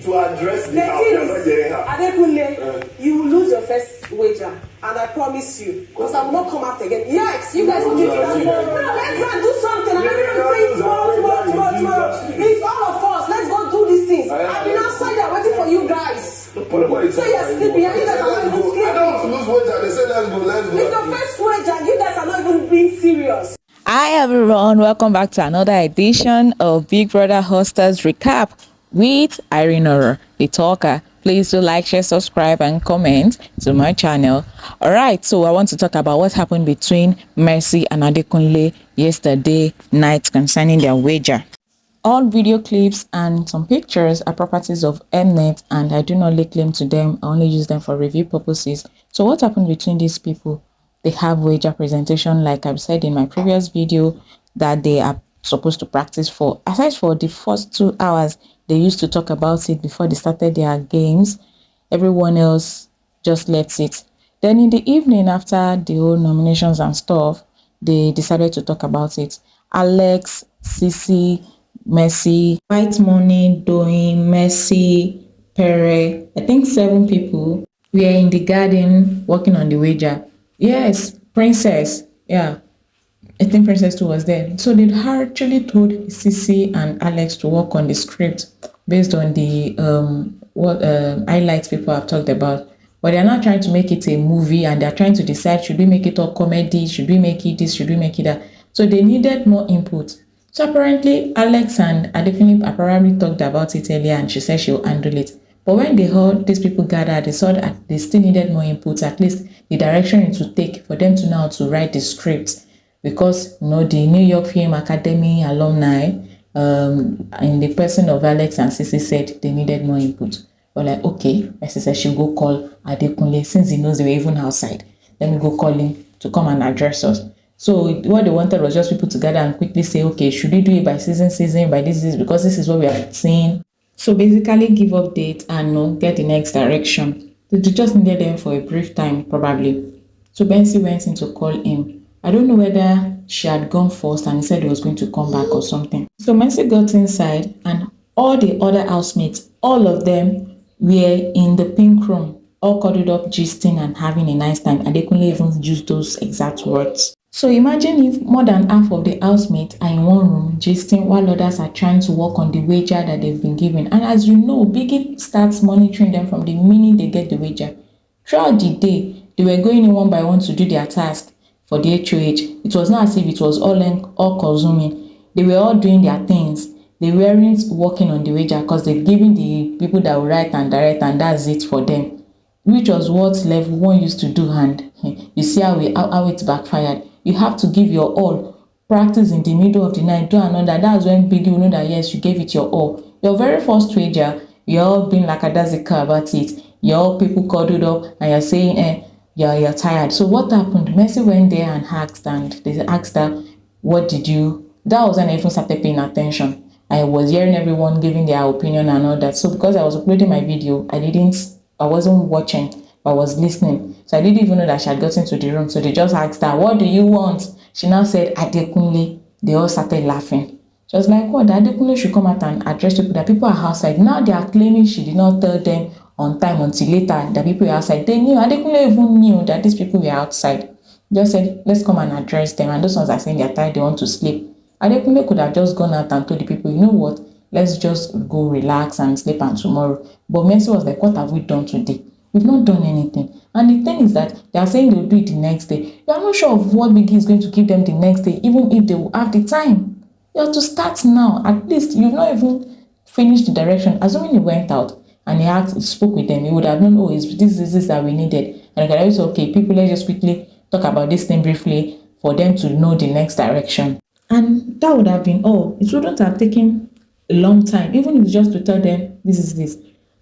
to address the house. You're not getting her. Adekunle, you will lose your first wager, and I promise you, because I will not come out again. Yes, you guys will do that. Let's go and do something. I'm not saying tomorrow. It's all of us. Let's go do these things. I've been outside there waiting for you guys. So you're sleeping, and you guys are not even sleeping. I don't want to lose wager. They say let's go. It's your first wager, and you guys are not even being serious. Hi everyone, welcome back to another edition of Big Brother Hosters Recap with Irene Oro, the talker. Please do like, share, subscribe and comment to my channel. Alright, so I want to talk about what happened between Mercy and Adekunle yesterday night concerning their wager. All video clips and some pictures are properties of Mnet and I do not lay claim to them. I only use them for review purposes. So what happened between these people? They have wager presentation, like I've said in my previous video, that they are supposed to practice for. Aside for the first 2 hours, they used to talk about it before they started their games. Everyone else just left it. Then in the evening, after the whole nominations and stuff, they decided to talk about it. Alex, Sisi, Mercy, White Money, Doing, Mercy, Pere, I think 7 people were in the garden working on the wager. Yes, Princess. Yeah, I think Princess 2 was there. So they actually told Sisi and Alex to work on the script based on the highlights people have talked about. But they're not trying to make it a movie and they're trying to decide, should we make it all comedy? Should we make it this? Should we make it that? So they needed more input. So apparently Alex and Adekunle apparently talked about it earlier and she said she'll handle it. But when they heard these people gathered, they saw that they still needed more input, at least the direction it would take for them to know how to write the script. Because, you know, the New York Film Academy alumni, in the person of Alex and Sisi, said they needed more input. But like, okay, my sister, she'll go call Adekunle, since he knows they were even outside. Let me go call him to come and address us. So what they wanted was just people to gather and quickly say, okay, should we do it by season, by this, because this is what we are seeing. So basically give update and get the next direction. They just needed them for a brief time probably. So Bensi went in to call him. I don't know whether she had gone first and he said he was going to come back or something. So Bensi got inside and all the other housemates, all of them were in the pink room, all cuddled up, gisting and having a nice time. And they couldn't even use those exact words. So imagine if more than half of the housemates are in one room gisting while others are trying to work on the wager that they've been given. And as you know, Biggie starts monitoring them from the minute they get the wager. Throughout the day, they were going in one by one to do their task for the HOH. It was not as if it was all consuming. They were all doing their things. They weren't working on the wager because they've given the people that will write and direct and that's it for them. Which was what level 1 used to do, and you see how it backfired. You have to give your all. Practice in the middle of the night, do another. That's when Biggie will know that yes, you gave it your all. Your very first wager, you're all being like a dazzle about it. You're all people cuddled up and you're saying, you're tired. So what happened? Mercy went there and asked, and they asked her, what did you? That was when I even started paying attention. I was hearing everyone giving their opinion and all that. So because I was uploading my video, I wasn't watching. I was listening. So I didn't even know that she had gotten to the room. So they just asked her, what do you want? She now said, Adekunle. They all started laughing. She was like, what? Adekunle should come out and address people. That people are outside. Now they are claiming she did not tell them on time until later that people were outside. They knew. Adekunle even knew that these people were outside. Just said, let's come and address them. And those ones are saying they're tired, they want to sleep. Adekunle could have just gone out and told the people, you know what? Let's just go relax and sleep and tomorrow. But Mercy was like, what have we done today? We've not done anything. And the thing is that they are saying they'll do it the next day. You are not sure of what Biggie is going to give them the next day, even if they will have the time. You have to start now. At least you've not even finished the direction. Assuming he went out and he spoke with them, he would have known, oh, it's this that we needed. And you can always say, okay, people, let's just quickly talk about this thing briefly for them to know the next direction. And that would have been all. It wouldn't have taken a long time, even if it's just to tell them this is this.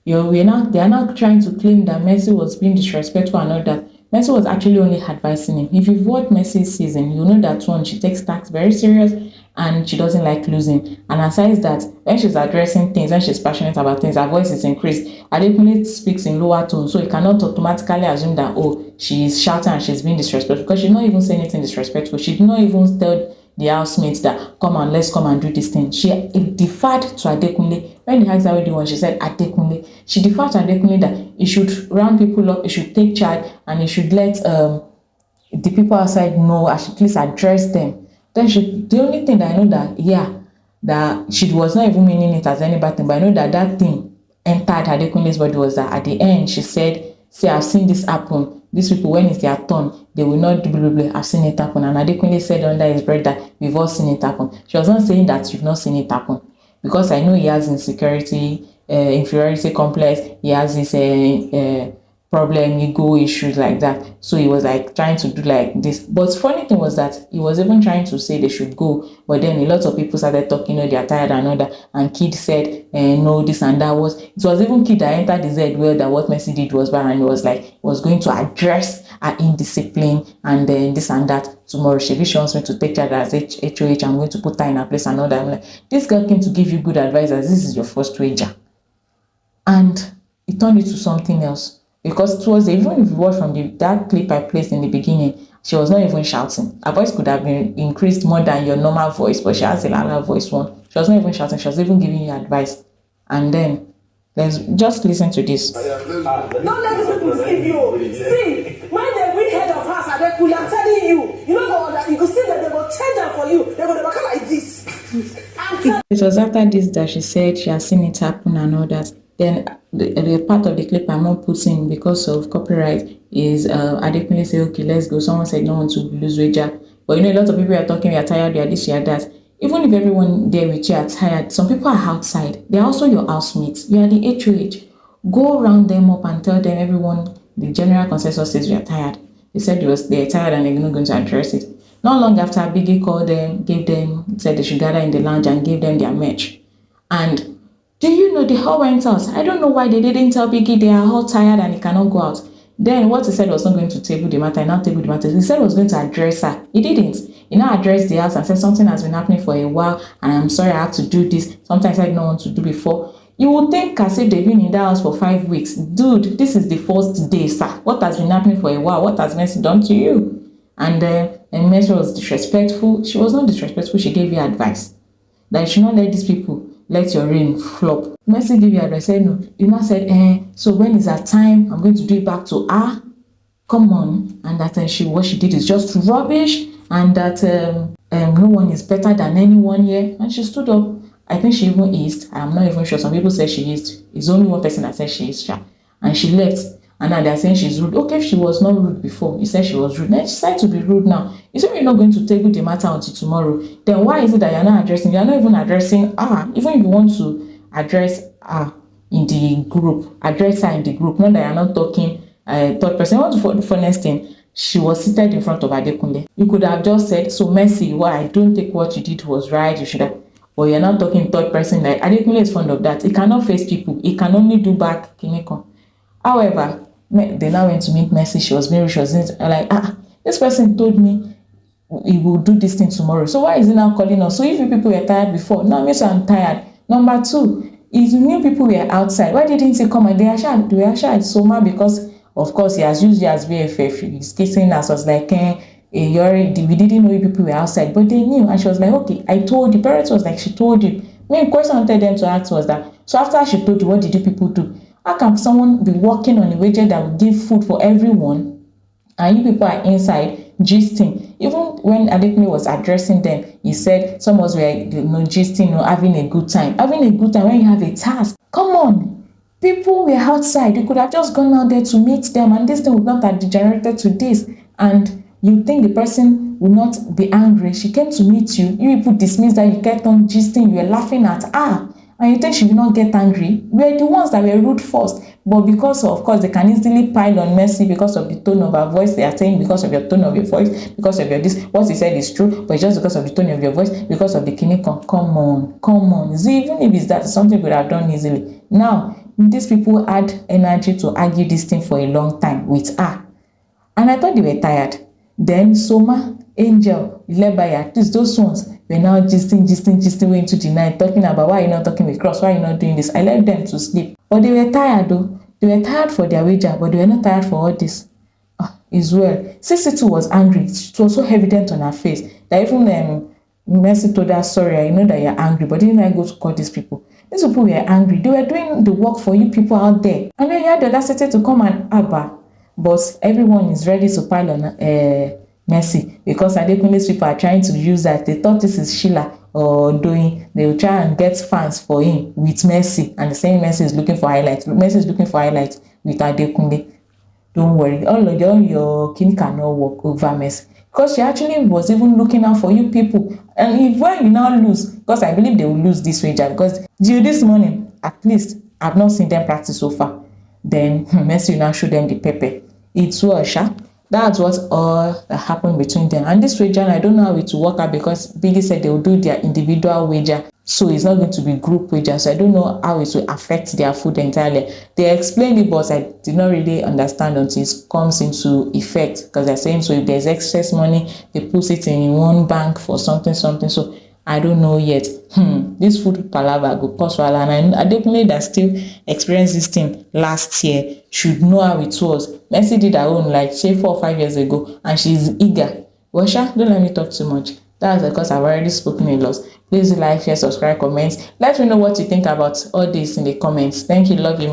They are now trying to claim that Mercy was being disrespectful and all that. Mercy was actually only advising him. If you've watched Mercy's season, you know that one, she takes tasks very serious and she doesn't like losing. And aside that, when she's addressing things, when she's passionate about things, her voice is increased. Adekunle speaks in lower tone, so you cannot automatically assume that, oh, she is shouting and she's being disrespectful, because she did not even say anything disrespectful. She did not even tell the housemates that come on, let's come and do this thing. She deferred to Adekunle. When they asked her what they want, she said Adekunle. She deferred to Adekunle that he should round people up, he should take charge, and he should let the people outside know, I should at least address them. Then the only thing that I know that she was not even meaning it as any bad thing, but I know that thing entered Adekunle's body was that at the end she said, see, I've seen this happen. These people, when it's their turn, they will not do blah, blah, blah. I've seen it happen. And Adekunle said under his breath that we've all seen it happen. She was not saying that you've not seen it happen, because I know he has insecurity, inferiority complex, he has this problem, ego issues like that. So he was like trying to do like this. But funny thing was that he was even trying to say they should go, but then a lot of people started talking, they are tired and all that. And Kid said, no, this and that it was even Kid that entered his head well that what Messi did was bad, and he was like, he was going to address her indiscipline and then this and that tomorrow. She wants me to take charge as HOH, I'm going to put her in her place and all that. I'm like, this girl came to give you good advice as this is your first wager. And it turned into something else. Because it was, even if you watch from that clip I placed in the beginning, she was not even shouting. Her voice could have been increased more than your normal voice, but she has a louder voice one. She was not even shouting, she was even giving you advice. And then, let's just listen to this. Don't let these people deceive you. See, when they win head of house, Adekunle, I'm telling you, you know that you can see that they will change them for you. They will become like this. It was after this that she said she has seen it happen and all that. Then the part of the clip I'm not putting because of copyright is Adekunle say, okay, let's go. Someone said no one to lose wager. But you know, a lot of people are talking, we are tired, we are this, we are that. Even if everyone there with you are tired, some people are outside. They are also your housemates. You are the HOH. Go round them up and tell them, everyone, the general consensus says we are tired. They said they're tired and they're not going to address it. Not long after, Biggie called them, said they should gather in the lounge and gave them their merch. And do you know they all went out? I don't know why they didn't tell Biggie they are all tired and he cannot go out. Then what he said was not going to table the matter, not table the matter. He said he was going to address her. He didn't. He now addressed the house and said something has been happening for a while and I'm sorry I have to do this. Sometimes I didn't want to do before. You would think as if they've been in that house for 5 weeks. Dude, this is the first day, sir. What has been happening for a while? What has Messi done to you? And Messi was disrespectful. She was not disrespectful. She gave you advice that you should not let these people let your rain flop. Messi gave you advice. Said no. You now said, so when is that time? I'm going to do it back to her. Come on. And that what she did is just rubbish. And that no one is better than anyone here. And she stood up. I think she even is. I'm not even sure. Some people say she is. It's only one person that says she is. And she left. And now they're saying she's rude. Okay, if she was not rude before, you said she was rude. Now she decided to be rude now. You say you're not going to table the matter until tomorrow. Then why is it that you're not addressing? You're not even addressing her. Even if you want to address her in the group, address her in the group. Not that you're not talking third person. What's the funniest thing? She was seated in front of Adekunle. You could have just said, so Messi, well, I don't think what you did was right. You should have. But you're not talking third person. Like Adekunle is fond of that. He cannot face people. He can only do back Kineko. However, they now went to meet Messi. She was like, this person told me he will do this thing tomorrow. So why is he now calling us? So if you people were tired before, now Messi, I'm tired. Number two, if you knew people were outside, why didn't he come? And they were shy Soma because, of course, he has used you as BFF. He's kissing us. Was like, we didn't know you people were outside, but they knew. And she was like, okay, I told you. Parents was like, she told you. Main question I wanted them to ask was that, so after she told you, what did you people do? How can someone be working on a wager that will give food for everyone and you people are inside gisting? Even when Adekunle was addressing them, he said some of us were gisting, having a good time. Having a good time when you have a task. Come on. People were outside. You could have just gone out there to meet them and this thing would not have degenerated to this. And you think the person will not be angry. She came to meet you. You people dismissed that, you kept on gisting. You were laughing at her. And you think she will not get angry? We're the ones that were rude first. But because of course, they can easily pile on Messi because of the tone of her voice. They are saying because of your tone of your voice, because of your this. What he said is true, but it's just because of the tone of your voice, because of the Kineko. Come on. See, even if it's that, something we would have done easily. Now, these people had energy to argue this thing for a long time with her. And I thought they were tired. Then Soma, Angel, Lebaya, those ones were now gisting way into the night, talking about why you're not talking with Cross, why you're not doing this. I left them to sleep. But they were tired though. They were tired for their wager, but they were not tired for all this. As well. Cece was angry. It was so evident on her face that even Mercy told her, sorry, I know that you're angry, but didn't I go to call these people? These people were angry. They were doing the work for you people out there. And then you had the audacity to come and abba. But everyone is ready to pile on Mercy, because Adekunle's people are trying to use that. They thought this is Sheila or doing. They will try and get fans for him with Mercy, and the same Mercy is looking for highlights. Mercy is looking for highlights with Adekunle. Don't worry, all your king cannot work over Mercy, because she actually was even looking out for you people. And if when you now lose, because I believe they will lose this wager, because due this morning, at least I've not seen them practice so far. Then Mercy will now show them the pepper. It's Sha. That's what all that happened between them. And this wager, I don't know how it will work out, because Biggie said they will do their individual wager, so it's not going to be group wager. So I don't know how it will affect their food entirely. They explained it, but I did not really understand until it comes into effect, because they're saying, so if there's excess money, they put it in one bank for something. So I don't know yet. This food palaver go cause wahala, and I definitely that still experienced this thing last year should know how it was. Mercy did her own like say 4 or 5 years ago, and she's eager. Washa, don't let me talk too much. That's because I've already spoken a lot. Please like, share, subscribe, comment. Let me know what you think about all this in the comments. Thank you, love you.